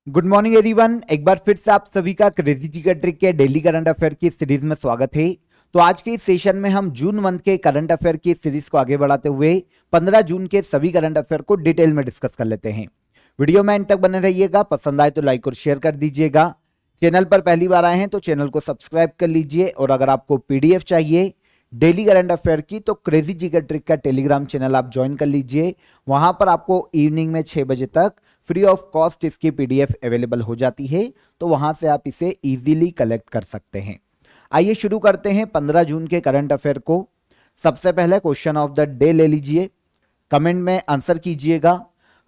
Good morning everyone. एक बार फिर से आप सभी का क्रेजी जिगर ट्रिक के डेली करंट अफेयर की सीरीज में स्वागत है। तो आज के इस सेशन में हम जून मंथ के करंट अफेयर की सीरीज को आगे बढ़ाते हुए 15 जून के सभी करंट अफेयर को डिटेल में डिस्कस कर लेते हैं। वीडियो में एंड तक बने रहिएगा। पसंद आए तो लाइक और शेयर कर दीजिएगा। चैनल पर पहली बार आए हैं तो चैनल को सब्सक्राइब कर लीजिए। और अगर आपको पीडीएफ चाहिए डेली करंट अफेयर की तो क्रेजी जिगर ट्रिक का टेलीग्राम चैनल आप ज्वाइन कर लीजिए। वहां पर आपको इवनिंग में 6 बजे तक फ्री ऑफ कॉस्ट इसकी पीडीएफ अवेलेबल हो जाती है, तो वहां से आप इसे इजीली कलेक्ट कर सकते हैं। आइए शुरू करते हैं 15 जून के करंट अफेयर को। सबसे पहले क्वेश्चन ऑफ द डे ले लीजिए, कमेंट में आंसर कीजिएगा।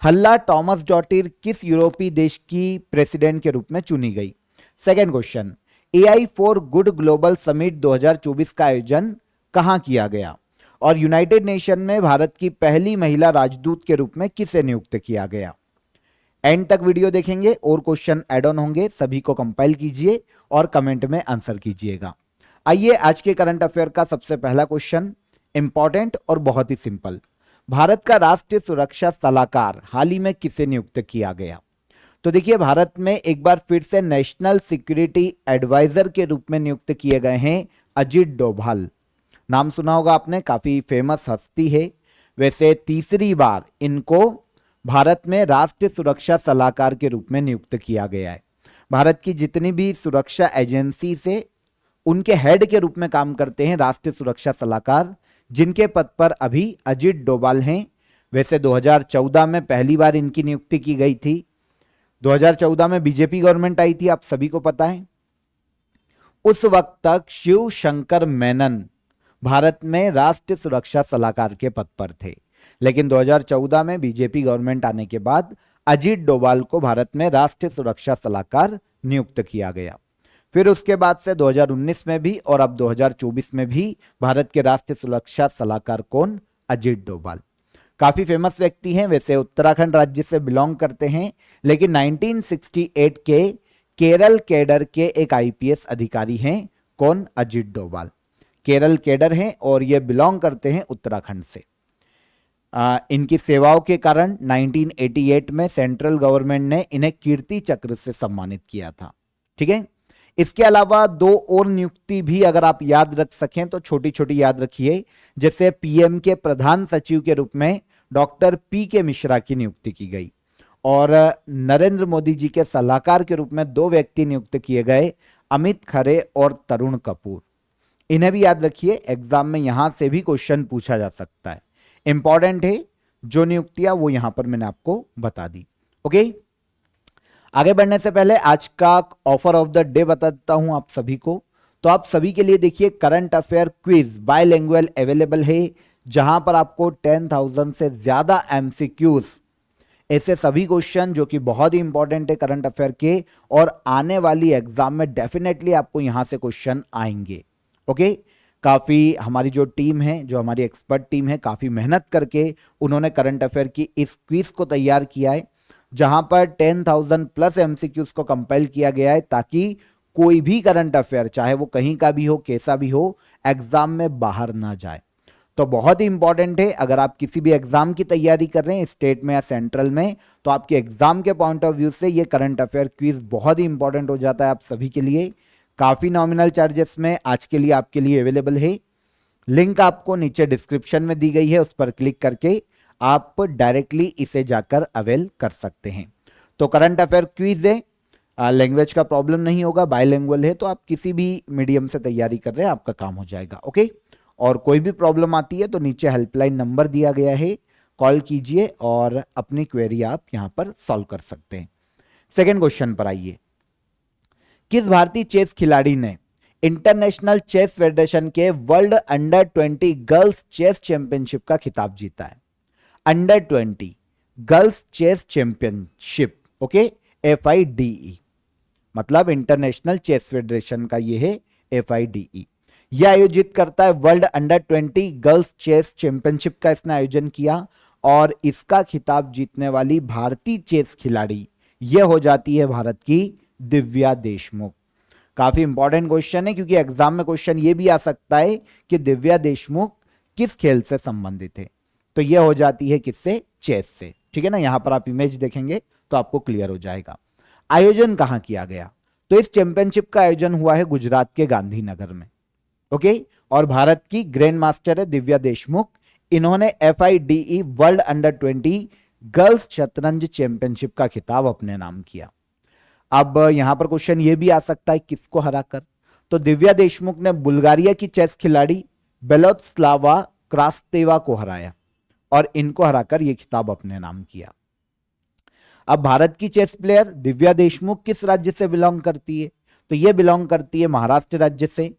हल्ला टॉमस डॉटिर किस यूरोपीय देश की प्रेसिडेंट के रूप में चुनी गई? Second question, AI for good global summit 2024 का आयोजन कहां किया गया? और यूनाइटेड नेशन में भारत की पहली महिला राजदूत के रूप में किसे नियुक्त किया गया? एंड तक वीडियो देखेंगे और क्वेश्चन ऐड ऑन होंगे, सभी को कंपाइल कीजिए और कमेंट में आंसर कीजिएगा। आइए आज के करंट अफेयर का सबसे पहला क्वेश्चन, इंपॉर्टेंट और बहुत ही सिंपल। भारत का राष्ट्रीय सुरक्षा सलाहकार हाल ही में किसे नियुक्त किया गया? तो देखिए, भारत में एक बार फिर से नेशनल सिक्योरिटी एडवाइजर के रूप में नियुक्त किए गए हैं अजीत डोभाल। नाम सुना होगा आपने, काफी फेमस हस्ती है। वैसे तीसरी बार इनको भारत में राष्ट्रीय सुरक्षा सलाहकार के रूप में नियुक्त किया गया है। भारत की जितनी भी सुरक्षा एजेंसी से उनके हेड के रूप में काम करते हैं राष्ट्रीय सुरक्षा सलाहकार, जिनके पद पर अभी अजीत डोभाल हैं। वैसे 2014 में पहली बार इनकी नियुक्ति की गई थी। 2014 में बीजेपी गवर्नमेंट आई थी, आप सभी को पता है। उस वक्त तक शिव शंकर मेनन भारत में राष्ट्रीय सुरक्षा सलाहकार के पद पर थे, लेकिन 2014 में बीजेपी गवर्नमेंट आने के बाद अजीत डोभाल को भारत में राष्ट्रीय सुरक्षा सलाहकार नियुक्त किया गया। फिर उसके बाद से 2019 में भी और अब 2024 में भी भारत के राष्ट्रीय सुरक्षा सलाहकार कौन? अजीत डोभाल। काफी फेमस व्यक्ति हैं। वैसे उत्तराखंड राज्य से बिलोंग करते हैं, लेकिन 1968 के केरल कैडर के एक आईपीएस अधिकारी हैं। कौन? अजीत डोभाल। केरल कैडर हैं और ये बिलोंग करते हैं उत्तराखंड से। इनकी सेवाओं के कारण 1988 में सेंट्रल गवर्नमेंट ने इन्हें कीर्ति चक्र से सम्मानित किया था। ठीक है। इसके अलावा दो और नियुक्ति भी अगर आप याद रख सकें तो छोटी छोटी याद रखिए। जैसे पीएम के प्रधान सचिव के रूप में डॉक्टर पी के मिश्रा की नियुक्ति की गई और नरेंद्र मोदी जी के सलाहकार के रूप में दो व्यक्ति नियुक्त किए गए, अमित खरे और तरुण कपूर। इन्हें भी याद रखिए, एग्जाम में यहां से भी क्वेश्चन पूछा जा सकता है। इंपॉर्टेंट है जो नियुक्तियां वो यहां पर मैंने आपको बता दी। ओके, आगे बढ़ने से पहले आज का ऑफर ऑफ द डे बता देता हूं आप सभी को। तो आप सभी के लिए देखिए, current affair quiz by language available है, जहां पर आपको 10,000 से ज्यादा एमसीक्यूज, ऐसे सभी क्वेश्चन जो कि बहुत ही इंपॉर्टेंट है करंट अफेयर के, और आने वाली एग्जाम में डेफिनेटली आपको यहां से क्वेश्चन आएंगे। ओके, काफ़ी हमारी जो टीम है, जो हमारी एक्सपर्ट टीम है, काफ़ी मेहनत करके उन्होंने करंट अफेयर की इस क्विज को तैयार किया है, जहां पर 10,000 प्लस एमसीक्यूज को कंपाइल किया गया है, ताकि कोई भी करंट अफेयर, चाहे वो कहीं का भी हो, कैसा भी हो, एग्जाम में बाहर ना जाए। तो बहुत ही इंपॉर्टेंट है, अगर आप किसी भी एग्जाम की तैयारी कर रहे हैं स्टेट में या सेंट्रल में, तो आपके एग्जाम के पॉइंट ऑफ व्यू से ये करंट अफेयर क्विज बहुत ही इंपॉर्टेंट हो जाता है आप सभी के लिए। काफी नॉमिनल चार्जेस में आज के लिए आपके लिए अवेलेबल है। लिंक आपको नीचे डिस्क्रिप्शन में दी गई है, उस पर क्लिक करके आप डायरेक्टली इसे जाकर अवेल कर सकते हैं। तो करंट अफेयर क्विज है, लैंग्वेज का प्रॉब्लम नहीं होगा, बायलैंग्वेज है, तो आप किसी भी मीडियम से तैयारी कर रहे हैं आपका काम हो जाएगा। ओके, और कोई भी प्रॉब्लम आती है तो नीचे हेल्पलाइन नंबर दिया गया है, कॉल कीजिए और अपनी क्वेरी आप यहां पर सॉल्व कर सकते हैं। सेकेंड क्वेश्चन पर आइए। किस भारतीय चेस खिलाड़ी ने इंटरनेशनल चेस फेडरेशन के world under 20 girls chess championship का खिताब जीता है? Under 20 girls chess championship, okay, FIDE, मतलब इंटरनेशनल चेस फेडरेशन का ये है FIDE। यह आयोजित करता है world under 20 girls chess championship का इसने आयोजन किया, और इसका खिताब जीतने वाली भारतीय चेस खिलाड़ी यह हो जाती है भारत की दिव्या देशमुख। काफी इंपॉर्टेंट क्वेश्चन है, क्योंकि एग्जाम में क्वेश्चन ये भी आ सकता है कि दिव्या देशमुख किस खेल से संबंधित है। तो यह हो जाती है किससे? चेस से। ठीक है ना, यहां पर आप इमेज देखेंगे तो आपको क्लियर हो जाएगा। आयोजन कहां किया गया? तो इस चैंपियनशिप का आयोजन हुआ है गुजरात के गांधीनगर में। ओके, और भारत की ग्रैंड मास्टर है दिव्या देशमुख। इन्होंने FIDE वर्ल्ड अंडर 20 गर्ल्स शतरंज चैंपियनशिप का खिताब अपने नाम किया। अब यहां पर क्वेश्चन यह भी आ सकता है किसको हराकर, तो दिव्या देशमुख ने बुल्गारिया की चेस खिलाड़ी बेलोस्लावा क्रास्तेवा को हराया और इनको हराकर यह खिताब अपने नाम किया। अब भारत की चेस प्लेयर दिव्या देशमुख किस राज्य से बिलोंग करती है? तो यह बिलोंग करती है महाराष्ट्र राज्य से।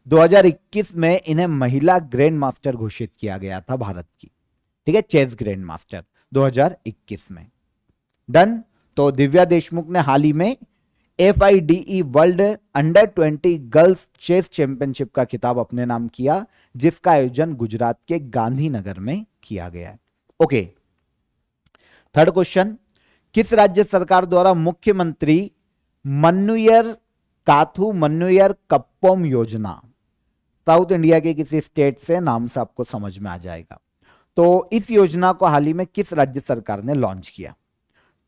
2021 में इन्हें महिला ग्रैंड मास्टर घोषित किया गया था भारत की, ठीक है, चेस ग्रैंड मास्टर 2021 में। डन। तो दिव्या देशमुख ने हाल ही में FIDE world under 20 girls chess championship का खिताब अपने नाम किया, जिसका आयोजन गुजरात के गांधीनगर में किया गया है। ओके, थर्ड क्वेश्चन, किस राज्य सरकार द्वारा मुख्यमंत्री मन्नुयर काथू मन्नुयर कप्पोम योजना, साउथ इंडिया के किसी स्टेट से, नाम से आपको समझ में आ जाएगा। तो इस योजना को हाल ही में किस राज्य सरकार ने लॉन्च किया?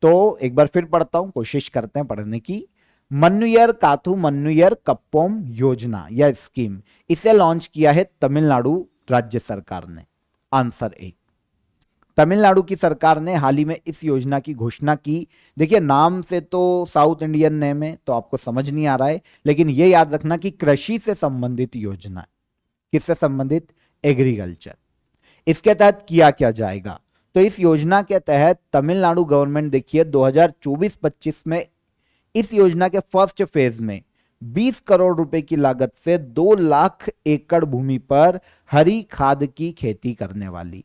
तो एक बार फिर पढ़ता हूं, कोशिश करते हैं पढ़ने की। मन्नुयर काथू मन्नुयर कप्पोम योजना या स्कीम, इसे लॉन्च किया है तमिलनाडु राज्य सरकार ने। आंसर ए, तमिलनाडु की सरकार ने हाल ही में इस योजना की घोषणा की। देखिए नाम से तो साउथ इंडियन नेम है तो आपको समझ नहीं आ रहा है, लेकिन यह याद रखना कि कृषि से संबंधित योजना है। किससे संबंधित? एग्रीकल्चर। इसके तहत किया क्या जाएगा? तो इस योजना के तहत तमिलनाडु गवर्नमेंट देखिए 2024-25 में इस योजना के फर्स्ट फेज में 20 करोड़ रुपए की लागत से 2 लाख एकड़ भूमि पर हरी खाद की खेती करने वाली,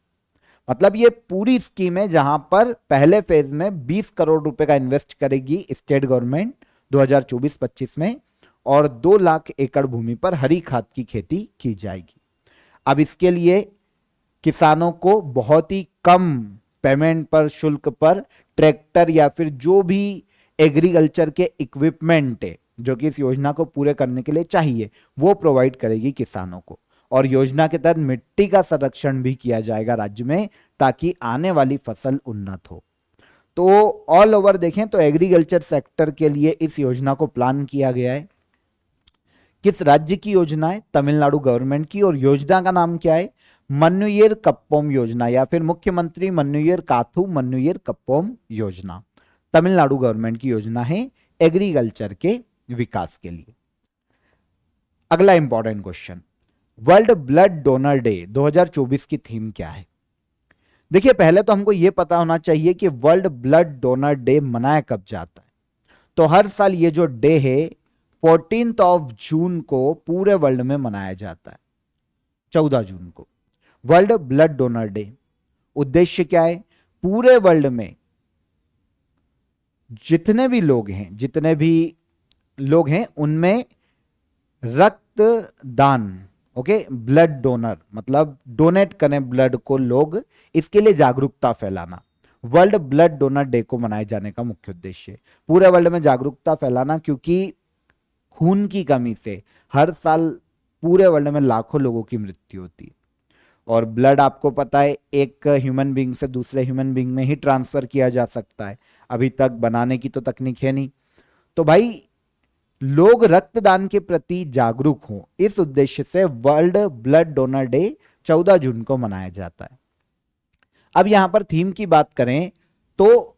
मतलब ये पूरी स्कीम है जहां पर पहले फेज में 20 करोड़ रुपए का इन्वेस्ट करेगी स्टेट गवर्नमेंट 2024-25 में, और 2 लाख एकड़ भूमि पर हरी खाद की खेती की जाएगी। अब इसके लिए किसानों को बहुत ही कम पेमेंट पर, शुल्क पर ट्रैक्टर या फिर जो भी एग्रीकल्चर के इक्विपमेंट है जो कि इस योजना को पूरे करने के लिए चाहिए, वो प्रोवाइड करेगी किसानों को। और योजना के तहत मिट्टी का संरक्षण भी किया जाएगा राज्य में, ताकि आने वाली फसल उन्नत हो। तो ऑल ओवर देखें तो एग्रीकल्चर सेक्टर के लिए इस योजना को प्लान किया गया है। किस राज्य की योजना है? तमिलनाडु गवर्नमेंट की। और योजना का नाम क्या है? मन्नुयर कप्पोम योजना, या फिर मुख्यमंत्री मन्नुयर काथू मन्नुयर कप्पोम योजना। तमिलनाडु गवर्नमेंट की योजना है एग्रीकल्चर के विकास के लिए। अगला important question, world blood donor day 2024 की थीम क्या है? देखिए पहले तो हमको यह पता होना चाहिए कि वर्ल्ड ब्लड डोनर डे मनाया कब जाता है। तो हर साल ये जो डे है 14 जून को पूरे वर्ल्ड में मनाया जाता है, 14 जून को वर्ल्ड ब्लड डोनर डे। उद्देश्य क्या है? पूरे वर्ल्ड में जितने भी लोग हैं उनमें रक्तदान, ओके, ब्लड डोनर मतलब डोनेट करें ब्लड को लोग, इसके लिए जागरूकता फैलाना। वर्ल्ड ब्लड डोनर डे को मनाए जाने का मुख्य उद्देश्य पूरे वर्ल्ड में जागरूकता फैलाना, क्योंकि खून की कमी से हर साल पूरे वर्ल्ड में लाखों लोगों की मृत्यु होती है। और ब्लड आपको पता है एक ह्यूमन बीइंग से दूसरे ह्यूमन बीइंग में ही ट्रांसफर किया जा सकता है, अभी तक बनाने की तो तकनीक है नहीं। तो भाई लोग रक्तदान के प्रति जागरूक हों, इस उद्देश्य से वर्ल्ड ब्लड डोनर डे 14 जून को मनाया जाता है। अब यहां पर थीम की बात करें तो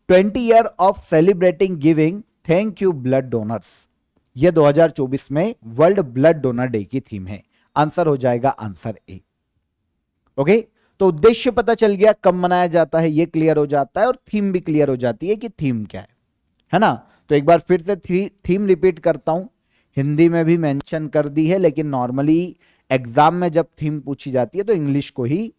20 year of celebrating giving thank you blood donors, यह 2024 में वर्ल्ड ब्लड डोनर डे की थीम है। आंसर हो जाएगा आंसर ए। ओके, तो उद्देश्य पता चल गया, कब मनाया जाता है ये क्लियर हो जाता है, और थीम भी क्लियर हो जाती है कि थीम क्या है ना। तो एक बार फिर से थीम रिपीट करता हूं, हिंदी में भी मेंशन कर दी है, लेकिन नॉर्मली एग्जाम में जब थीम पूछी जाती है तो इंग्लिश को ही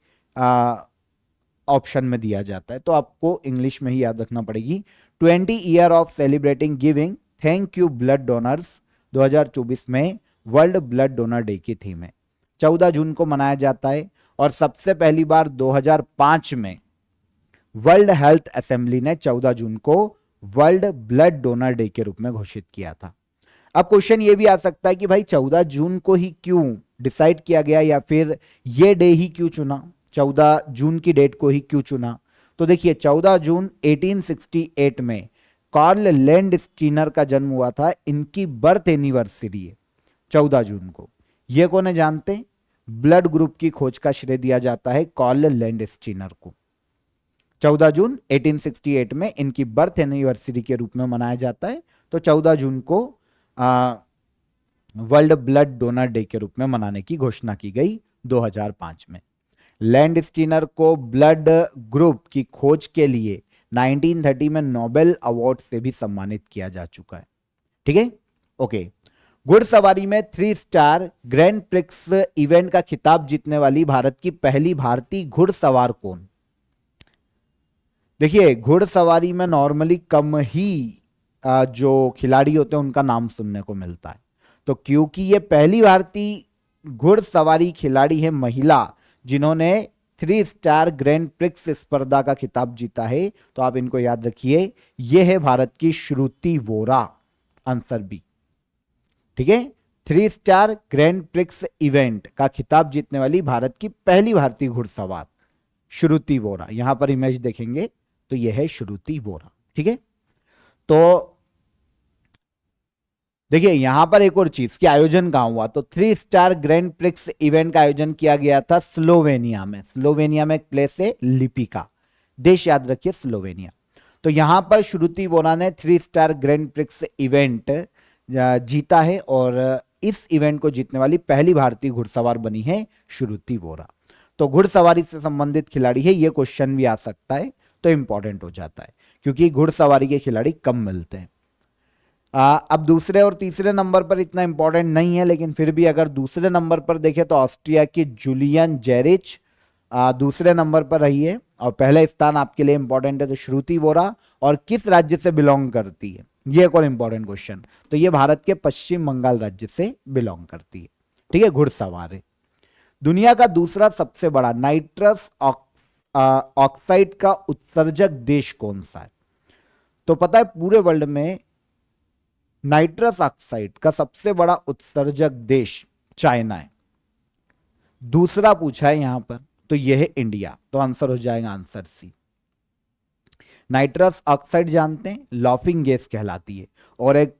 ऑप्शन में दिया जाता है, तो आपको इंग्लिश में ही याद रखना पड़ेगी। 20 year of celebrating giving thank you blood donors 2024 में वर्ल्ड ब्लड डोनर डे की थीम है। 14 जून को मनाया जाता है, और सबसे पहली बार 2005 में वर्ल्ड हेल्थ असेंबली ने 14 जून को वर्ल्ड ब्लड डोनर डे के रूप में घोषित किया था। अब क्वेश्चन ये भी आ सकता है कि भाई 14 जून को ही क्यों डिसाइड किया गया, या फिर ये डे ही क्यों चुना, 14 जून की डेट को ही क्यों चुना? तो देखिए 14 जून 1868 में कार्ल लैंडस्टीनर का जन्म हुआ था, इनकी बर्थ एनिवर्सरी है 14 जून को। ये कौन है जानते हैं? ब्लड ग्रुप की खोज का श्रेय दिया जाता है कार्ल लैंडस्टीनर को। 14 जून 1868 में इनकी बर्थ एनिवर्सरी के रूप में मनाया जाता है। तो 14 जून को वर्ल्ड ब्लड डोनर डे के रूप में मनाने की घोषणा की गई 2005 में। लैंडस्टीनर को ब्लड ग्रुप की खोज के लिए 1930 में नोबेल अवार्ड से भी सम्मानित किया जा चुका है। ठीक है, ओके। घुड़सवारी में 3 स्टार ग्रैंड प्रिक्स इवेंट का खिताब जीतने वाली भारत की पहली भारतीय घुड़सवार कौन? देखिए, घुड़सवारी में नॉर्मली कम ही जो खिलाड़ी होते हैं उनका नाम सुनने को मिलता है। तो क्योंकि ये पहली भारतीय घुड़सवारी खिलाड़ी है महिला जिन्होंने 3 स्टार ग्रैंड प्रिक्स स्पर्धा का खिताब जीता है, तो आप इनको याद रखिए, यह है भारत की श्रुति वोरा, आंसर बी। ठीक है, 3 स्टार ग्रैंड प्रिक्स इवेंट का खिताब जीतने वाली भारत की पहली भारतीय घुड़सवार श्रुति वोरा। यहां पर इमेज देखेंगे तो यह है श्रुति वोरा। ठीक है, तो देखिए यहां पर एक और चीज कि आयोजन कहां हुआ, तो 3 स्टार ग्रैंड प्रिक्स इवेंट का आयोजन किया गया था स्लोवेनिया में। स्लोवेनिया में एक प्लेस है लिपिका, देश याद रखिए स्लोवेनिया। तो यहां पर श्रुति वोरा ने 3 स्टार ग्रैंड प्रिक्स इवेंट जीता है और इस इवेंट को जीतने वाली पहली भारतीय घुड़सवार बनी है श्रुति वोरा। तो घुड़सवारी से संबंधित खिलाड़ी है, यह क्वेश्चन भी आ सकता है, तो इंपॉर्टेंट हो जाता है क्योंकि घुड़सवारी के खिलाड़ी कम मिलते हैं। अब दूसरे और तीसरे नंबर पर इतना इंपॉर्टेंट नहीं है, लेकिन फिर भी अगर दूसरे नंबर पर देखें तो ऑस्ट्रिया की जूलियन जेरिच दूसरे नंबर पर रही है और पहले स्थान आपके लिए इंपॉर्टेंट है। तो श्रुति वोरा और किस राज्य से बिलोंग करती है, ये एक और इंपॉर्टेंट क्वेश्चन। तो ये भारत के पश्चिम बंगाल राज्य से बिलोंग करती है। ठीक है, घुड़सवार है। दुनिया का दूसरा सबसे बड़ा नाइट्रस ऑक्साइड का उत्सर्जक देश कौन सा है? तो पता है पूरे वर्ल्ड में नाइट्रस ऑक्साइड का सबसे बड़ा उत्सर्जक देश चाइना है। दूसरा पूछा है यहां पर, तो यह है इंडिया। तो आंसर हो जाएगा आंसर सी। नाइट्रस ऑक्साइड जानते हैं लॉफिंग गैस कहलाती है और एक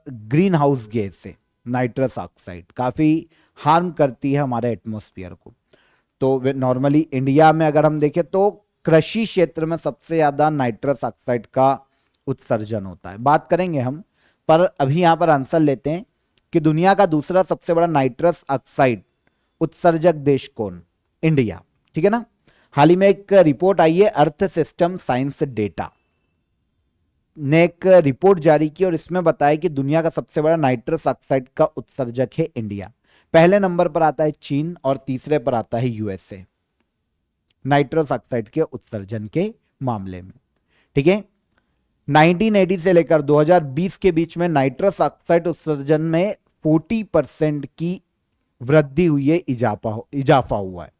ग्रीन हाउस गैस है। नाइट्रस ऑक्साइड काफी हार्म करती है हमारे एटमॉस्फेयर को। तो नॉर्मली इंडिया में अगर हम देखें तो कृषि क्षेत्र में सबसे ज्यादा नाइट्रस ऑक्साइड का उत्सर्जन होता है, बात करेंगे हम। पर अभी यहां पर आंसर लेते हैं कि दुनिया का दूसरा सबसे बड़ा नाइट्रस ऑक्साइड उत्सर्जक देश कौन? इंडिया। ठीक है ना। हाल ही में एक रिपोर्ट आई है, अर्थ सिस्टम साइंस डेटा ने एक रिपोर्ट जारी की और इसमें बताया कि दुनिया का सबसे बड़ा नाइट्रस ऑक्साइड का उत्सर्जक है इंडिया। पहले नंबर पर आता है चीन और तीसरे पर आता है यूएसए नाइट्रस ऑक्साइड के उत्सर्जन के मामले में। ठीक है, 1980 से लेकर 2020 के बीच में नाइट्रस ऑक्साइड उत्सर्जन में 40% की वृद्धि हुई है, इजाफा हुआ है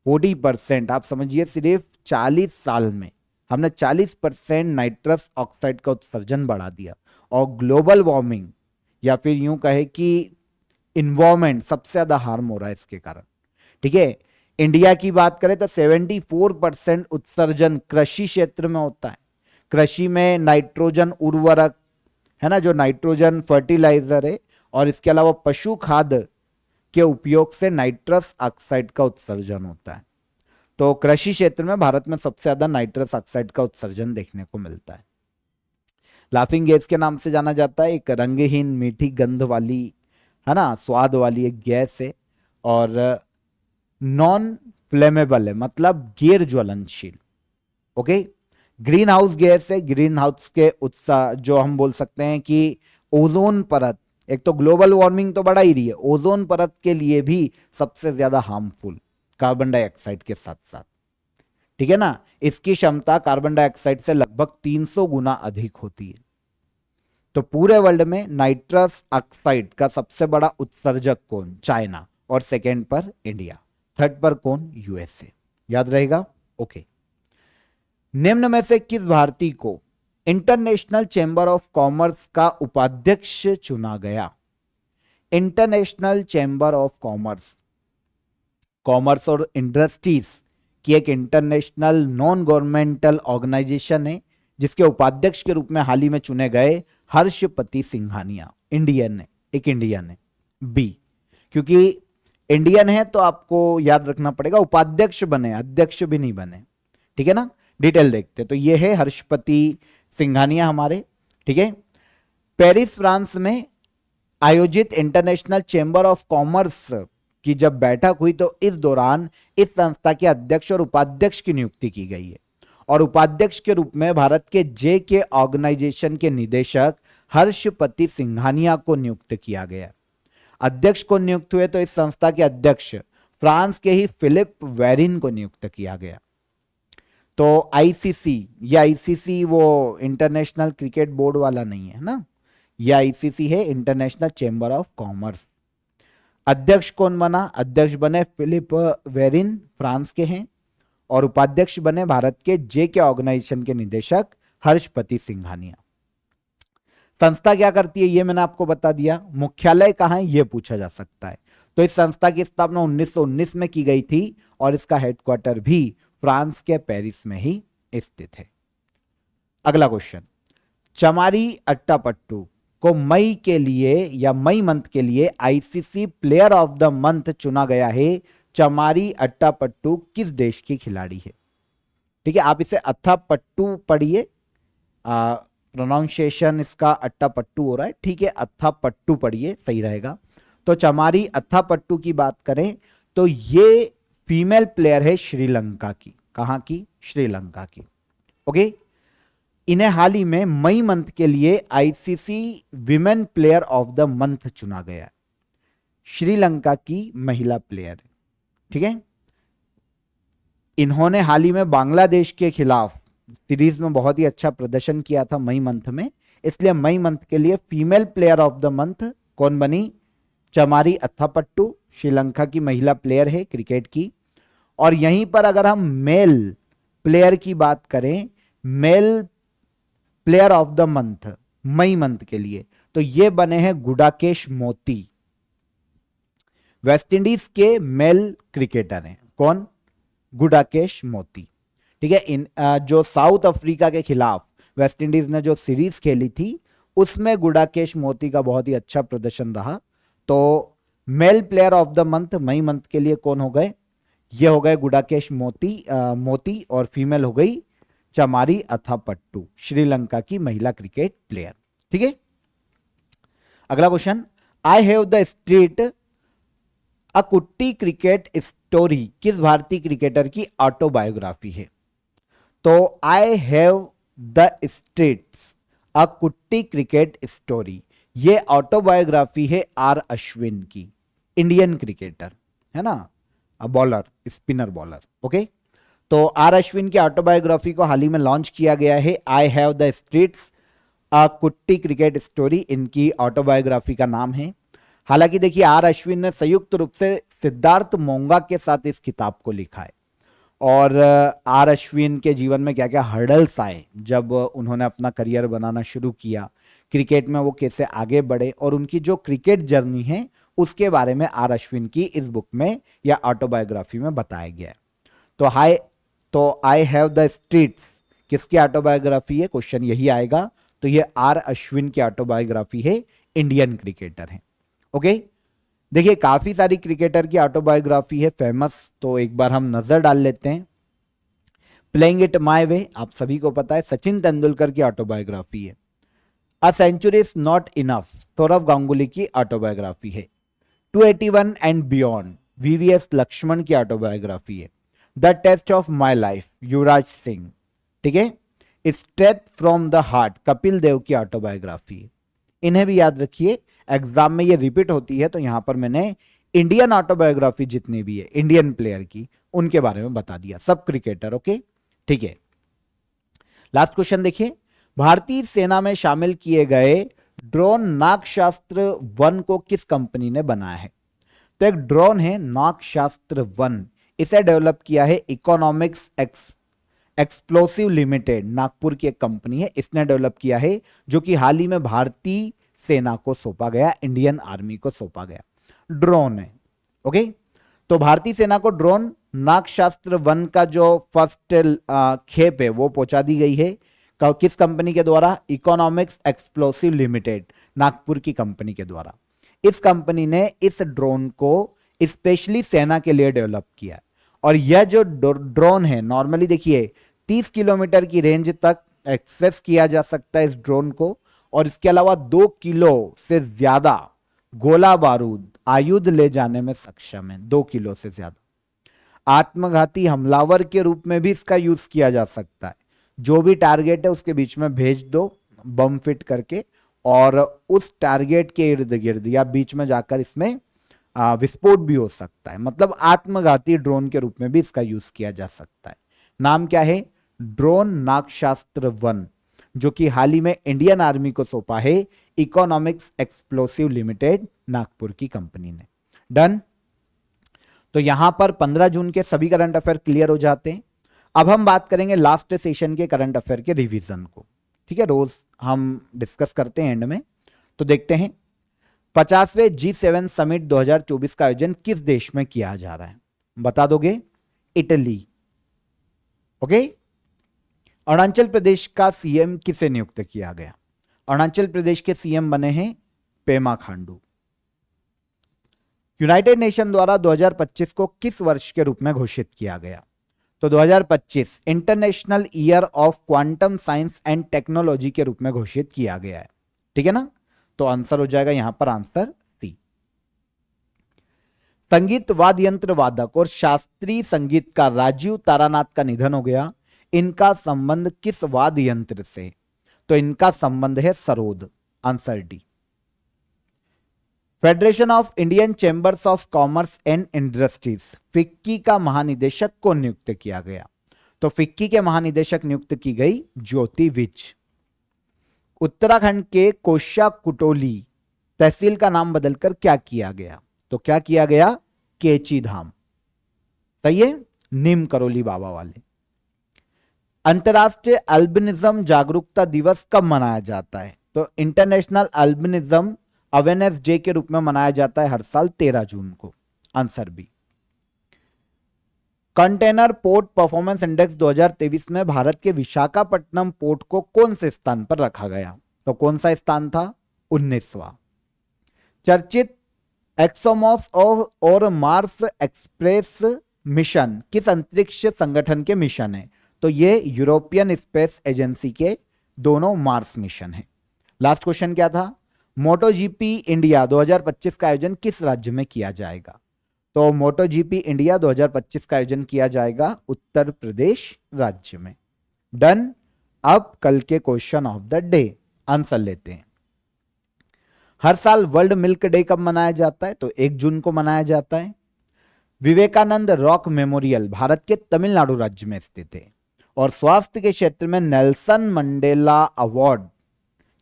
40%। आप समझिए सिर्फ 40 साल में हमने 40% नाइट्रस ऑक्साइड का उत्सर्जन बढ़ा दिया। और ग्लोबल वार्मिंग या फिर यूं कहे कि इन्वायरमेंट सबसे ज्यादा हार्म हो रहा है इसके कारण। ठीक है, इंडिया की बात करें तो 74% उत्सर्जन कृषि क्षेत्र में होता है। कृषि में नाइट्रोजन उर्वरक है ना, जो नाइट्रोजन फर्टिलाइजर है, और इसके अलावा पशु खाद्य के उपयोग से नाइट्रस ऑक्साइड का उत्सर्जन होता है। तो कृषि क्षेत्र में भारत में सबसे ज्यादा नाइट्रस ऑक्साइड का उत्सर्जन देखने को मिलता है। लाफिंग गैस के नाम से जाना जाता है, एक रंगहीन मीठी गंध वाली है ना, स्वाद वाली एक गैस है और नॉन फ्लेमेबल है, मतलब गैर ज्वलनशील। ओके, ग्रीन हाउस गैस है। ग्रीन हाउस के उत्साह जो हम बोल सकते हैं कि ओजोन परत, एक तो ग्लोबल वार्मिंग तो बढ़ा ही रही है, ओजोन परत के लिए भी सबसे ज्यादा हार्मफुल कार्बन डाइऑक्साइड के साथ साथ। ठीक है ना, इसकी क्षमता कार्बन डाइऑक्साइड से लगभग 300 गुना अधिक होती है। तो पूरे वर्ल्ड में नाइट्रस ऑक्साइड का सबसे बड़ा उत्सर्जक कौन? चाइना। और सेकेंड पर इंडिया, थर्ड पर कौन? यूएसए। याद रहेगा। ओके, निम्न में से किस भारतीय को इंटरनेशनल चैम्बर ऑफ कॉमर्स का उपाध्यक्ष चुना गया? International chamber of commerce, commerce और इंडस्ट्रीज की एक इंटरनेशनल नॉन गवर्नमेंटल ऑर्गेनाइजेशन है जिसके उपाध्यक्ष के रूप में हाल ही में चुने गए हर्षपति सिंघानिया, इंडियन है, एक इंडियन है। बी, क्योंकि इंडियन है तो आपको याद रखना पड़ेगा उपाध्यक्ष बने, अध्यक्ष भी नहीं बने, ठीक है ना। डिटेल देखते, तो ये है हर्षपति सिंघानिया हमारे, ठीक है। पेरिस फ्रांस में आयोजित इंटरनेशनल चेंबर ऑफ कॉमर्स की जब बैठक हुई तो इस दौरान इस संस्था के अध्यक्ष और उपाध्यक्ष की नियुक्ति की गई है और उपाध्यक्ष के रूप में भारत के जे ऑर्गेनाइजेशन के निदेशक हर्षपति सिंघानिया को नियुक्त किया गया। अध्यक्ष को नियुक्त हुए तो इस संस्था के अध्यक्ष फ्रांस के ही फिलिप वेरिन को नियुक्त किया गया। तो आईसीसी, या आईसीसी वो इंटरनेशनल क्रिकेट बोर्ड वाला नहीं है ना, यह आईसीसी है, इंटरनेशनल चेंबर ऑफ कॉमर्स। अध्यक्ष कौन बना? अध्यक्ष बने फिलिप वेरिन, फ्रांस के हैं, और उपाध्यक्ष बने भारत के जे ऑर्गेनाइजेशन के निदेशक हर्षपति सिंघानिया। संस्था क्या करती है ये मैंने आपको बता दिया। मुख्यालय कहां है ये पूछा जा सकता है। तो इस संस्था की स्थापना 1919 में की गई थी और इसका हेडक्वार्टर भी फ्रांस के पेरिस में ही स्थित है। अगला क्वेश्चन, चमारी अट्टापट्टू को मई के लिए या मई मंथ के लिए ICC player of the month चुना गया है। चमारी अट्टापट्टू किस देश की खिलाड़ी है? ठीक है, आप इसे अट्टापट्टू पढ़िए, प्रोनाउंसिएशन इसका अट्टापट्टू हो रहा है, ठीक है, अट्टापट्टू पढ़िए, सही रहेगा। तो चमारी अट्टापट्टू की बात करें तो ये फीमेल प्लेयर है श्रीलंका की। कहां की? श्रीलंका की। ओके, इन्हें हाल ही में मई मंथ के लिए ICC women player of the month चुना गया। श्रीलंका की महिला प्लेयर, ठीक है। इन्होंने हाल ही में बांग्लादेश के खिलाफ सीरीज में बहुत ही अच्छा प्रदर्शन किया था मई मंथ में, इसलिए मई मंथ के लिए female player of the month कौन बनी? चमारी अट्टापट्टू, श्रीलंका की महिला प्लेयर है क्रिकेट की। और यहीं पर अगर हम मेल प्लेयर की बात करें, male player of the month May month के लिए, तो ये बने हैं गुडाकेश मोती, वेस्ट इंडीज के मेल क्रिकेटर हैं। कौन? गुडाकेश मोती, ठीक है। इन जो साउथ अफ्रीका के खिलाफ वेस्ट इंडीज ने जो सीरीज खेली थी उसमें गुडाकेश मोती का बहुत ही अच्छा प्रदर्शन रहा। तो male player of the month May month के लिए कौन हो गए? ये हो गए गुडाकेश मोती और फीमेल हो गई चमारी अट्टापट्टू, श्रीलंका की महिला क्रिकेट प्लेयर, ठीक है। अगला question, I have the street a Kutti cricket story किस भारतीय क्रिकेटर की ऑटोबायोग्राफी है? तो आई have the streets a Kutti cricket story, ये ऑटोबायोग्राफी है आर अश्विन की, इंडियन क्रिकेटर है ना, बॉलर, स्पिनर बॉलर। ओके, तो आर अश्विन की ऑटोबायोग्राफी को हाल ही में लॉन्च किया गया है। आई have the streets a Kutti cricket story इनकी ऑटोबायोग्राफी का नाम है। हालांकि देखिए आर अश्विन ने संयुक्त रूप से सिद्धार्थ मोंगा के साथ इस किताब को लिखा है। और आर अश्विन के जीवन में क्या क्या हर्डल्स आए जब उन्होंने अपना करियर बनाना शुरू किया, क्रिकेट में वो कैसे आगे बढ़े, और उनकी जो क्रिकेट जर्नी है उसके बारे में आर अश्विन की इस बुक में या ऑटोबायोग्राफी में बताया गया है। तो आई हैव द स्ट्रीट्स किसकी ऑटोबायोग्राफी है? क्वेश्चन यही आएगा। तो ये आर अश्विन की ऑटोबायोग्राफी है, इंडियन क्रिकेटर है। ओके, देखिए काफी सारी क्रिकेटर की ऑटोबायोग्राफी है फेमस, तो एक बार हम नजर डाल लेते हैं। प्लेइंग इट माय वे आप सभी को पता है, सचिन तेंदुलकर की ऑटोबायोग्राफी है। A century is not enough, Saurav Ganguly की ऑटोबायोग्राफी है। 281 एंड बियॉन्ड, वीवीएस लक्ष्मण की ऑटोबायोग्राफी है। The test of my life, Yuvraj Singh, ठीक है। Straight from the heart, Kapil Dev की ऑटोबायोग्राफी है। इन्हें भी याद रखिए, एग्जाम में ये रिपीट होती है, तो यहां पर मैंने इंडियन ऑटोबायोग्राफी जितनी भी है इंडियन प्लेयर की उनके बारे में बता दिया, सब क्रिकेटर। ओके, ठीक है। लास्ट क्वेश्चन देखिए, भारतीय सेना में शामिल किए गए ड्रोन नागशास्त्र 1 को किस कंपनी ने बनाया है? तो एक ड्रोन है नागशास्त्र 1, इसे डेवलप किया है इकोनॉमिक्स एक्सप्लोसिव लिमिटेड, नागपुर की एक कंपनी है, इसने डेवलप किया है, जो कि हाल ही में भारतीय सेना को सौंपा गया, इंडियन आर्मी को सौंपा गया ड्रोन है। ओके, तो भारतीय सेना को ड्रोन नागशास्त्र 1 का जो फर्स्ट खेप है वो पहुंचा दी गई है। किस कंपनी के द्वारा? इकोनॉमिक्स एक्सप्लोसिव लिमिटेड, नागपुर की कंपनी के द्वारा। इस कंपनी ने इस ड्रोन को स्पेशली सेना के लिए डेवलप किया। और यह जो ड्रोन है, नॉर्मली देखिए 30 किलोमीटर की रेंज तक एक्सेस किया जा सकता है इस ड्रोन को, और इसके अलावा 2 किलो से ज्यादा गोला बारूद आयुध ले जाने में सक्षम है। 2 किलो से ज्यादा। आत्मघाती हमलावर के रूप में भी इसका यूज किया जा सकता है। जो भी टारगेट है उसके बीच में भेज दो बम फिट करके, और उस टारगेट के इर्द गिर्द या बीच में जाकर इसमें विस्फोट भी हो सकता है। मतलब आत्मघाती ड्रोन के रूप में भी इसका यूज किया जा सकता है। नाम क्या है? ड्रोन नागशास्त्र 1, जो कि हाल ही में इंडियन आर्मी को सौंपा है इकोनॉमिक्स एक्सप्लोसिव लिमिटेड, नागपुर की कंपनी ने। डन। तो यहां पर 15 जून के सभी करंट अफेयर क्लियर हो जाते हैं। अब हम बात करेंगे लास्ट सेशन के करंट अफेयर के रिवीजन को। ठीक है, रोज हम डिस्कस करते हैं एंड में। तो देखते हैं 50वें G7 समिट 2024 का आयोजन किस देश में किया जा रहा है? बता दोगे? इटली। ओके। अरुणाचल प्रदेश का सीएम किसे नियुक्त किया गया? अरुणाचल प्रदेश के सीएम बने हैं पेमा खांडू। यूनाइटेड नेशन द्वारा 2025 को किस वर्ष के रूप में घोषित किया गया? तो 2025 international year of quantum science and technology के रूप में घोषित किया गया है। ठीक है ना? तो आंसर हो जाएगा यहां पर आंसर सी। संगीत वाद्य यंत्र वादक और शास्त्रीय संगीतकार राजीव तारानाथ का निधन हो गया। इनका संबंध किस वाद्य यंत्र से? तो इनका संबंध है sarod. Answer D. Federation of Indian chambers of commerce and industries, FICCI का महानिदेशक को नियुक्त किया गया? तो फिक्की के महानिदेशक नियुक्त की गई ज्योति विज। उत्तराखंड के कोशा कुटोली तहसील का नाम बदलकर क्या किया गया? तो क्या किया गया? केची धाम। सही है, नीम करोली बाबा वाले। अंतरराष्ट्रीय अल्बिनिज्म जागरूकता दिवस कब मनाया जाता है? तो इंटरनेशनल अल्बिनिज्म अवेयरनेस डे के रूप में मनाया जाता है हर साल 13 जून को। Answer B. Container port performance index 2023 में भारत के विशाखापट्टनम पोर्ट को कौन से स्थान पर रखा गया? तो कौन सा स्थान था? 19वां। चर्चित एक्सोमोस और मार्स एक्सप्रेस मिशन किस अंतरिक्ष संगठन के मिशन है? तो ये यूरोपियन स्पेस एजेंसी के दोनों मार्स मिशन है। लास्ट क्वेश्चन क्या था? मोटोजीपी इंडिया 2025 का आयोजन किस राज्य में किया जाएगा? तो मोटोजीपी इंडिया 2025 का आयोजन किया जाएगा उत्तर प्रदेश राज्य में। डन। अब कल के question of the day answer लेते हैं। हर साल वर्ल्ड मिल्क डे कब मनाया जाता है? तो 1 जून को मनाया जाता है। विवेकानंद रॉक मेमोरियल भारत के तमिलनाडु राज्य में स्थित है। और स्वास्थ्य के क्षेत्र में नेल्सन मंडेला अवार्ड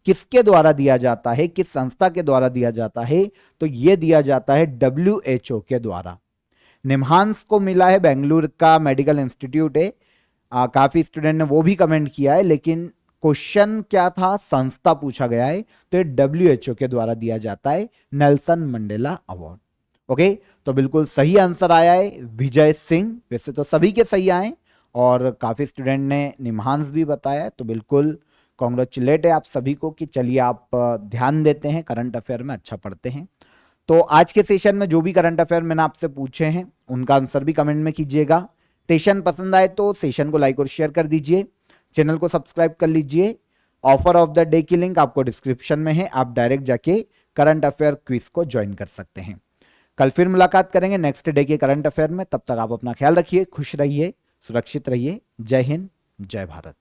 किसके द्वारा दिया जाता है? किस संस्था के द्वारा दिया जाता है? तो यह दिया जाता है WHO के द्वारा। निम्हांस को मिला है, बेंगलुरु का मेडिकल इंस्टीट्यूट है। काफी स्टूडेंट ने वो भी कमेंट किया है, लेकिन क्वेश्चन क्या था? संस्था पूछा गया है, तो ये WHO के द्वारा दिया जाता है नेल्सन मंडेला अवार्ड। ओके, तो बिल्कुल सही आंसर आया है विजय सिंह। वैसे तो सभी के सही आए और काफी स्टूडेंट ने निम्हांस भी बताया, तो बिल्कुल कॉन्ग्रेचुलेट है आप सभी को कि चलिए आप ध्यान देते हैं, करंट अफेयर में अच्छा पढ़ते हैं। तो आज के सेशन में जो भी करंट अफेयर मैंने आपसे पूछे हैं उनका आंसर भी कमेंट में कीजिएगा। सेशन पसंद आए तो सेशन को लाइक और शेयर कर दीजिए, चैनल को सब्सक्राइब कर लीजिए। ऑफर ऑफ द डे की लिंक आपको डिस्क्रिप्शन में है, आप डायरेक्ट जाके करंट अफेयर क्विज को ज्वाइन कर सकते हैं। कल फिर मुलाकात करेंगे नेक्स्ट डे के करंट अफेयर में। तब तक आप अपना ख्याल रखिए, खुश रहिए, सुरक्षित रहिए। जय हिंद, जय भारत।